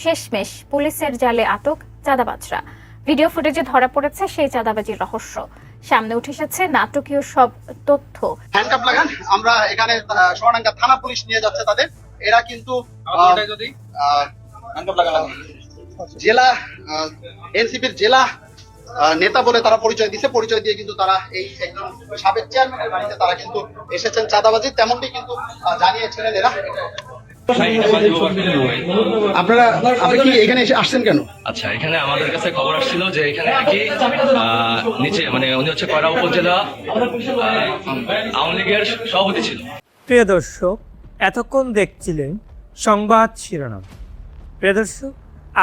শেষমেশ পুলিশের জালে আটক চাঁদাবাজরা। ভিডিও ফুটেজে ধরা পড়েছে সেই চাঁদাবাজির রহস্য। সামনে উঠে এসেছে নাটকীয় সব তথ্য। হ্যান্ডকাপ লাগান, আমরা এখানে সোনাডাঙ্গা থানা পুলিশ নিয়ে যাচ্ছে তাদের। এরা কিন্তু জেলা এনসিপির জেলা নেতা বলে তারা পরিচয় দিচ্ছে। পরিচয় দিয়ে কিন্তু তারা এই একজন সাবেক চেয়ারম্যানের বাড়িতে তারা কিন্তু এসেছেন চাঁদাবাজি, তেমনটি কিন্তু জানিয়েছিলেন এরা। আপনি কি এখানে এসে আসছেন কেন? আচ্ছা, এখানে আমাদের কাছে খবর আসছিল যে এখানে নাকি নিচে মানে উনি হচ্ছে কয়রা উপজেলা আওয়ামী লীগের সভাপতি ছিল। প্রিয় দর্শক, এতক্ষণ দেখছিলেন সংবাদ শিরোনাম। প্রিয় দর্শক,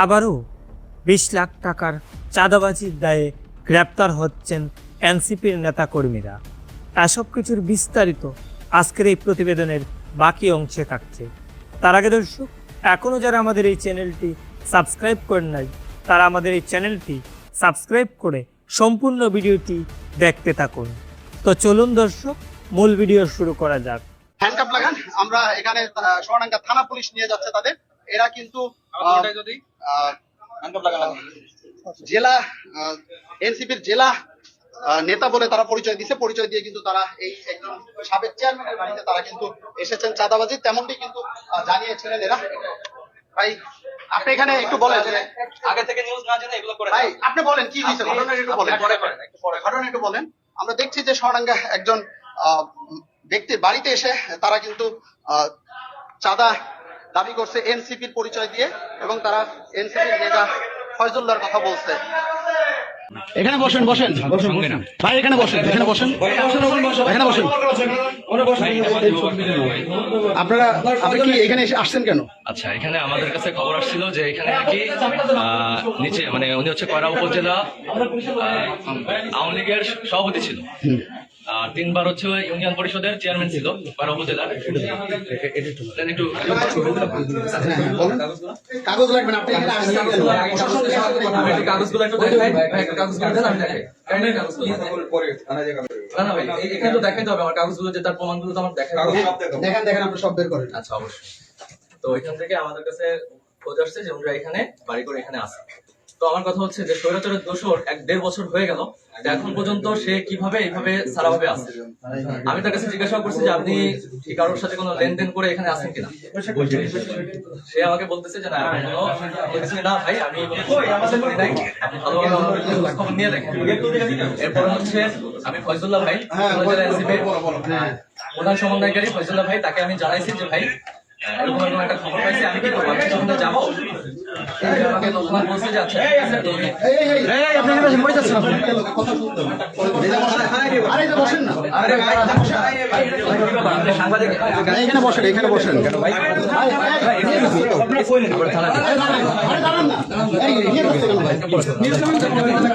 আবারও 20 লাখ টাকার চাঁদাবাজির দায়ে গ্রেপ্তার হচ্ছেন এনসিপির নেতাকর্মীরা। এসব কিছুর বিস্তারিত আজকের এই প্রতিবেদনের বাকি অংশে থাকছে। তার আগে দর্শক, এখনও যারা আমাদের এই চ্যানেলটি সাবস্ক্রাইব করেন নাই, তারা আমাদের এই চ্যানেলটি সাবস্ক্রাইব করে সম্পূর্ণ ভিডিওটি দেখতে থাকুন। তো চলুন দর্শক, মূল ভিডিও শুরু করা যাক। হ্যান্ডকাপ লাগান, আমরা এখানে সোনাডাঙ্গা থানা পুলিশ নিয়ে যাচ্ছে তাদের। এরা কিন্তু জেলা এনসিপির জেলা নেতা বলে তারা পরিচয় দিচ্ছে। পরিচয় দিয়ে কিন্তু তারা এই একজন সাবেক চেয়ারম্যানের বাড়িতে তারা কিন্তু এসেছেন চাঁদাবাজি, তেমনটি কিন্তু জানিয়েছিলেন এরা। ভাই, আপনি এখানে একটু বলেন যে আগে থেকে নিউজ না জেনে এগুলো করে। ভাই, আপনি বলেন কি হয়েছে, ঘটনা একটু বলেন। ঘটনা একটু বলেন। আমরা দেখছি যে সোনাডাঙ্গা একজন ব্যক্তির বাড়িতে এসে তারা কিন্তু চাঁদা দাবি করছে এনসিপির পরিচয় দিয়ে, এবং তারা এনসিপির নেতা ফয়জুল্লাহর কথা বলছে। এখানে বসেন বসেন ভাই, এখানে বসেন, এখানে বসেন, এখানে বসেন। আপনি কি এখানে এসে আসছেন কেন? আচ্ছা, এখানে আমাদের kaছে খবর আসছিল যে এখানে নাকি নিচে মানে উনি হচ্ছে কয়রা উপজেলা আওয়ামী লীগের সভাপতি ছিল। আর 3 বার হচ্ছে ইউনিয়ন পরিষদের চেয়ারম্যান ছিল কয়রা উপজেলার। একটু কাগজ লাগবে না, আপনি এখানে আসছেন কেন? কাগজগুলো একটু দেখাই, কাগজগুলো দেন, আমি দেখাই। না না ভাই, এখানে তো দেখাইতে হবে আমার কাগজগুলো, যে তার প্রমাণগুলো তো আমার দেখাই। দেখেন আপনি সব বের করেন। আচ্ছা, অবশ্যই। তো এখান থেকে আমাদের কাছে খোঁজ আসছে যে ওরা এখানে বাড়ি করে এখানে আছে। তো আমার কথা হচ্ছে যে স্বৈরাচারের দোষর 1-1.5 বছর হয়ে গেল, এখন পর্যন্ত সে কিভাবে এইভাবে সারাভাবে আছে। আমি তার কাছে জিজ্ঞাসা করছি যে আপনি কি কারোর সাথে কোনো লেনদেন করে এখানে আছেন কিনা। সে আমাকে বলতেছে যে না, বলতেছে না ভাই, আমি নাই, আপনি ভালোভাবে আমার খবর নিয়ে দেখেন। এরপরে হচ্ছে আমি ফয়জুল্লাহ ভাই, প্রধান সমন্বয়কারী ফয়জুল্লাহ ভাই, তাকে আমি জানাইছি যে ভাই এরকম এরকম একটা খবর পাইছি, আমি কি করবো, আমি সেখানে যাবো। আমাকে তৎক্ষণাৎ বলছে যে আচ্ছা ঠিক আছে, তো আপনি এখানে বসে যাচ্ছেন, কথা শুনতে হবে। আরে এটা বসেন না, আরে ভাই সাংবাদিক এখানে বসেন, এখানে বসেন কেন ভাই?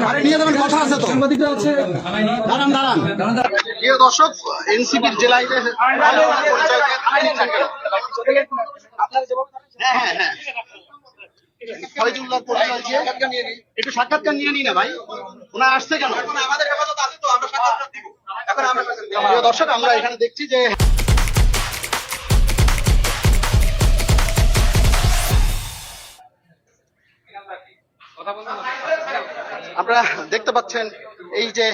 আরে নিয়ে যাবেন, কথা আছে তো, সাংবাদিকরা আছে। দাঁড়ান দাঁড়ান। প্রিয় দর্শক, এনসিপির জেলায় যে ফয়জুল্লাহর পরিচয় দিয়ে একটু সাক্ষাৎকার নিয়ে নিই না ভাই, ওনা আসছে কেন? আমাদের হেফাজত আছে তো, আমরা সাক্ষাৎকার দিব। এখন আমরা প্রিয় দর্শক, আমরা এখানে দেখছি যে আপনারা দেখতে পাচ্ছেন এই যে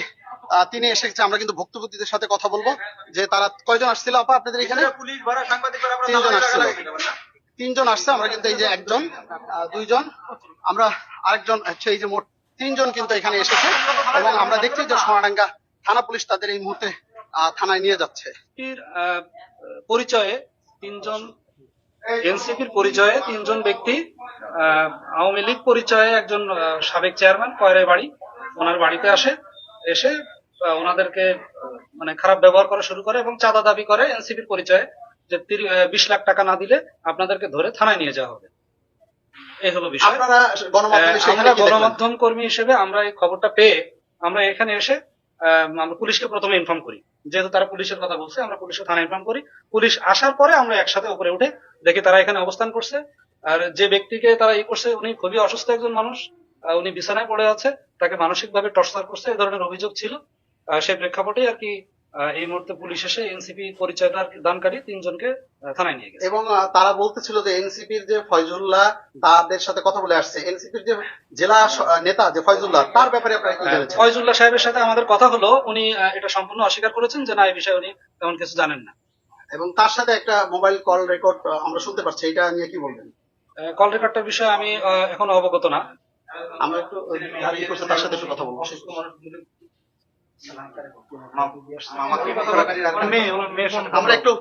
তিনি এসেছে। আমরা কিন্তু ভুক্তভোগীদের সাথে কথা বলবো যে তারা কয়জন আসছিল আপা আপনাদের এখানে? পুলিশ ভরা সাংবাদিক 3 জন আসছিল। 3 জন আসছে। আমরা কিন্তু এই যে 1 জন 2 জন, আমরা আরেকজন হচ্ছে, এই যে মোট 3 জন কিন্তু এখানে এসেছে, এবং আমরা দেখছি যে সোনাডাঙ্গা থানা পুলিশ তাদের এই মুহূর্তে থানায় নিয়ে যাচ্ছে। পরিচয়ে 3 জন, এনসিপির পরিচয়ে 3 জন ব্যক্তি, আওয়ামী লীগ পরিচয়ে একজন সাবেক চেয়ারম্যান কয়রায় বাড়ি, ওনার বাড়িতে এসে ওনাদেরকে মানে খারাপ ব্যবহার করা শুরু করে এবং চাঁদা দাবি করে এনসিপির পরিচয়ে, যে 20 লাখ টাকা না দিলে আপনাদেরকে ধরে থানায় নিয়ে যাওয়া হবে। এই হলো বিষয়। আপনারা গণমাধ্যম কর্মী হিসেবে আমরা এই খবরটা পেয়ে আমরা এখানে এসে আমরা পুলিশকে প্রথমে ইনফর্ম করি। যেহেতু তারা পুলিশের কথা বলছে, আমরা পুলিশকে থানায় ইনফর্ম করি। পুলিশ আসার পরে আমরা একসাথে উপরে উঠে দেখি তারা এখানে অবস্থান করছে। আর যে ব্যক্তিকে তারা করছে, উনি খুবই অসুস্থ একজন মানুষ, উনি বিছানায় পড়ে আছে, তাকে মানসিক ভাবে টর্চার করছে, এই ধরনের অভিযোগ ছিল। সেই প্রেক্ষাপটে আর কি এই মুহূর্তে পুলিশ এসে এনসিপি পরিচয় দানকারী 3 জনকে থানায় নিয়ে গেছে। এবং তারা বলতেছিল যে এনসিপির যে ফয়জুল্লাহ তাদের সাথে কথা বলে আসছে, এনসিপির যে জেলা নেতা যে ফয়জুল্লাহ তার ব্যাপারে আপনারা কি জানেন? ফয়জুল্লাহ সাহেবের সাথে আমাদের কথা হলো, উনি এটা সম্পূর্ণ অস্বীকার করেছেন যে না, এই বিষয়ে উনি তেমন কিছু জানেন না। এবং তার সাথে একটা মোবাইল কল রেকর্ড আমরা শুনতে পাচ্ছি, এটা নিয়ে কি বলবেন? কল রেকর্ডটার বিষয়ে আমি এখনো অবগত না। আমরা একটু তার সাথে একটু কথা বলবো। আমরা একটু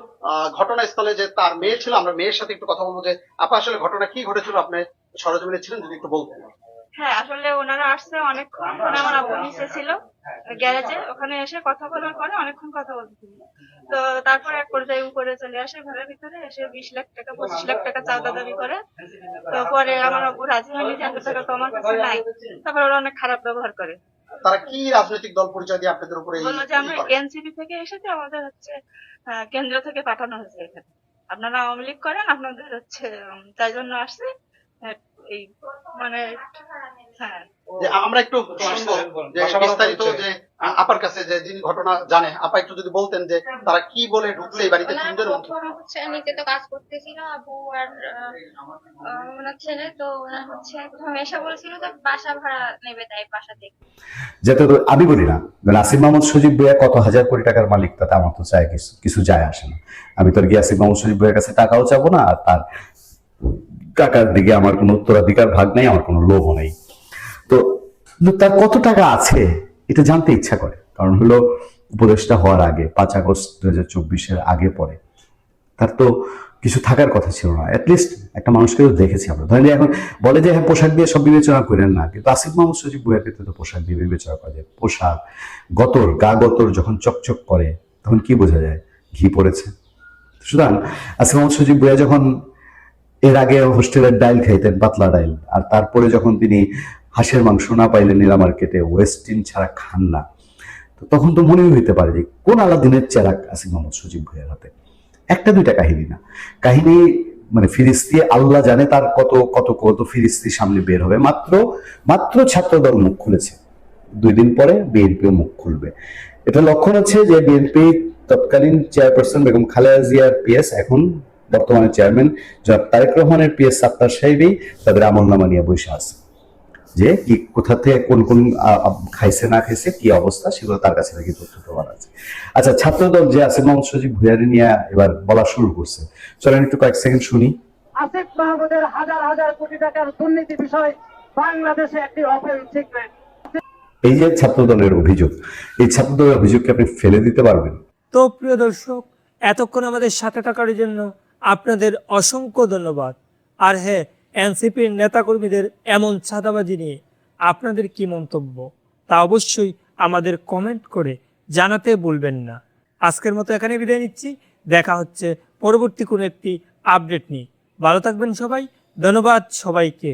ঘটনাস্থলে যে তার মেয়ে ছিল, আমরা মেয়ের সাথে একটু কথা বলবো যে আপা আসলে ঘটনা কি ঘটেছিল, আপনি সরজমিনে ছিলেন, যদি একটু বলতেন। হ্যাঁ, আসলে ওনারা আসছে অনেকক্ষণ, আমার আব্বু নিচে ছিল গ্যারেজে, ওখানে এসে কথা বলার পরে অনেকক্ষণ কথা বলছিল। তো তারপরে এক পর্যায়ে উপরে চলে আসে, ঘরের ভিতরে এসে 20 লাখ টাকা 25 লাখ টাকা চাঁদা দাবি করে। তো পরে আমার আব্বু রাজি হয়নি যে এত টাকা তো আমার কাছে নাই। তারপর ওরা অনেক খারাপ ব্যবহার করে। তারা কি রাজনৈতিক দল পরিচয় দিয়ে আপনাদের উপরে বললো যে আমরা এনসিপি থেকে এসেছি, আমাদের হচ্ছে কেন্দ্র থেকে পাঠানো হয়েছে এখানে, আপনারা আওয়ামী লীগ করেন, আপনাদের হচ্ছে তাই জন্য আসছে। এই মানে হ্যাঁ, যে আমরা একটু শুনবো যে বিস্তারিত যে আপার কাছে যে যিনি ঘটনা জানে, আপা একটু যদি বলতেন যে তারা কি বলে ঢুকছে এই বাড়িতে 3 জন। হচ্ছে নিচে তো কাজ করতেছিল আবু আর ওনার ছেলে, তো ওনার হচ্ছে প্রথমে এসে বলছিল যে বাসা ভাড়া নেবে, তাই বাসা থেকে যেটা তো আমি বলি না, আসিফ মাহমুদ সজীব ভুঁইয়া কত হাজার কোটি টাকার মালিক, তাতে আমার তো চায় কিছু যায় আসে না। আমি তো আর গিয়ে আসিফ মাহমুদ সজীব ভুঁইয়ার কাছে টাকাও চাবো না, আর তার টাকার দিকে আমার কোনো উত্তরাধিকার ভাগ নেই, আমার কোনো লোভও নেই। তো তার কত টাকা আছে এটা জানতে ইচ্ছা করে, কারণ হলো উপদেষ্টা হওয়ার আগে 5 আগস্ট 2024 আগে পরে তার তো কিছু থাকার কথা ছিল না। অ্যাটলিস্ট একটা মানুষকে তো দেখেছি আমরা। ধরেন এখন বলে যে হ্যাঁ পোশাক দিয়ে সব বিবেচনা করেন না, কিন্তু আসিফ মাহমুদ সজীব ভুঁইয়ার ক্ষেত্রে তো পোশাক দিয়ে বিবেচনা করা যায়। পোশাক গা গতর যখন চকচক করে তখন কি বোঝা যায়? ঘি পড়েছে। সুতরাং আসিফ মাহমুদ সজীব ভুঁইয়া যখন এর আগে হোস্টেলের ডাইল খাইতেন, পাতলা ডাইল, আর তারপরে যখন তিনি হাঁসের মাংস না পাইলে নীলা মার্কেটে ওয়েস্টিন ছাড়া খান না, তো তখন তো মনেই হইতে পারে যে কোন আলাদিনের চেরাক আসিফ মাহমুদ সজীব ভুঁইয়ার হাতে। 1-2টা কাহিনী না, কাহিনী মানে ফিরিস্তি আল্লাহ জানে তার কত কত কত ফিরিস্তি সামনে বের হবে। মাত্র ছাত্রদল মুখ খুলেছে, 2 দিন পরে বিএনপিও মুখ খুলবে। এটা লক্ষণ হচ্ছে যে বিএনপি তৎকালীন চেয়ারপারসন বেগম খালেদা জিয়ার পিএস, এখন বর্তমানে চেয়ারম্যান জনাব তারেক রহমানের পিএস সাত্তার সাহেবই তাদের আমলনামা নিয়ে বসে আছে, যে কি কোথা থেকে কোন কোন খাইছে না খাইছে কি অবস্থা, সেগুলো তার কাছে নাকি তথ্য প্রমাণ আছে। আচ্ছা, ছাত্রদল যে আসিফ মাহমুদ সজীব ভুঁইয়ারে নিয়ে এবার বলা শুরু করছে, চলেন একটু কয়েক সেকেন্ড শুনি। আসিফ মাহমুদের হাজার হাজার কোটি টাকার দুর্নীতি বিষয় বাংলাদেশে একটি ওপেন সিক্রেট। এই যে ছাত্রদলের অভিযোগ, এই ছাত্রদলের অভিযোগকে আপনি ফেলে দিতে পারবেন? তো প্রিয় দর্শক, এতক্ষণ আমাদের সাথে থাকার জন্য আপনাদের অসংখ্য ধন্যবাদ। আর হ্যাঁ, এনসিপির নেতাকর্মীদের এমন চাঁদাবাজি নিয়ে আপনাদের কি মন্তব্য তা অবশ্যই আমাদের কমেন্ট করে জানাতে ভুলবেন না। আজকের মতো এখানে বিদায় নিচ্ছি, দেখা হচ্ছে পরবর্তী কোনো একটি আপডেট নিয়ে। ভালো থাকবেন সবাই, ধন্যবাদ সবাইকে।